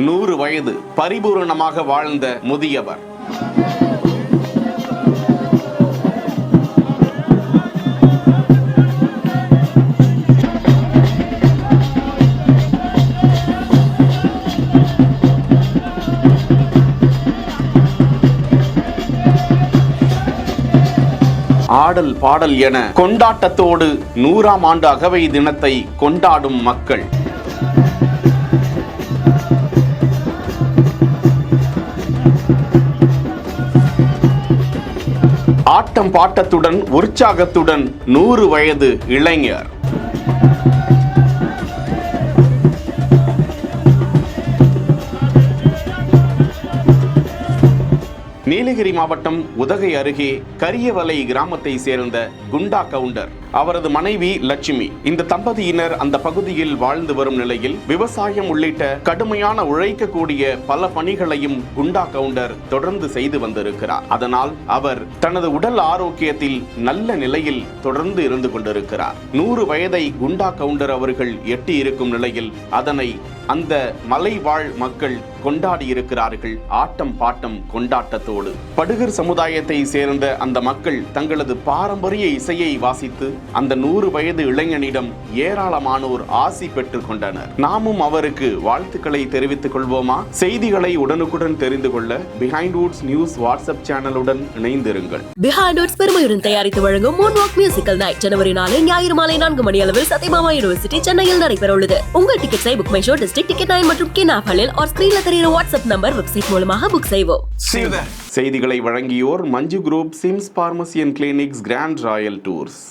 100 வயது பரிபூரணமாக வாழ்ந்த முதியவர். ஆடல் பாடல் என கொண்டாட்டத்தோடு 100ஆம் ஆண்டு அகவை தினத்தை கொண்டாடும் மக்கள். ஆட்டம் பாட்டத்துடன் உற்சாகத்துடன் 100 வயது இளைஞர். நீலகிரி மாவட்டம் உதகை அருகே கரியவலை கிராமத்தை சேர்ந்த குண்டா கவுண்டர், அவரது மனைவி லட்சுமி. இந்த தம்பதியினர் அந்த பகுதியில் வாழ்ந்து வரும் நிலையில் விவசாயம் உள்ளிட்ட கடுமையான உழைக்கக்கூடிய பல பணிகளையும் குண்டா கவுண்டர் தொடர்ந்து செய்து வந்திருக்கிறார். அதனால் அவர் தனது உடல் ஆரோக்கியத்தில் நல்ல நிலையில் தொடர்ந்து இருந்து கொண்டிருக்கிறார். 100 வயதை குண்டா கவுண்டர் அவர்கள் எட்டி இருக்கும் நிலையில் அதனை அந்த மலைவாழ் மக்கள் கொண்டாடி இருக்கிறார்கள். ஆட்டம் பாட்டம் கொண்டாட்டத்தோடு படுகர் சமுதாயத்தை சேர்ந்த அந்த மக்கள் தங்களது பாரம்பரிய இசையை வாசித்து அந்த 100 வயது இளைஞனிடம் ஏராளமானோர் ஆசி பெற்றுக் கொண்டனர். நாமும் அவருக்கு வாழ்த்துக்களை தெரிவித்துக் கொள்வோமா? செய்திகளை உடனுக்குடன் தெரிந்து கொள்ள பிஹைண்ட் வுட்ஸ் நியூஸ் வாட்ஸ்அப் சேனலுடன் இணைந்திருங்கள். பிஹைண்ட் வுட்ஸ் பெருமையுடன் தயாரித்து வழங்கும் மூன்வாக் மியூசிக்கல் நைட் ஜனவரி 4 ஞாயிறு மாலை 4 மணி அளவில் சத்யபாமா யூனிவர்சிட்டி சென்னையில் நடைபெற உள்ளது. உங்கள் டிக்கெட்ஸை Book My Show, District ticket 9 மற்றும் கினாஃபலில் ஆர் ஸ்கிரீன்ல தெரிகிற வாட்ஸ்அப் நம்பர், வெப்சைட் மூலமாக புக் செய்வோம். செய்திகளை வழங்கியோர் Manju group, Sims pharmacy and clinics, Grand Royal tours.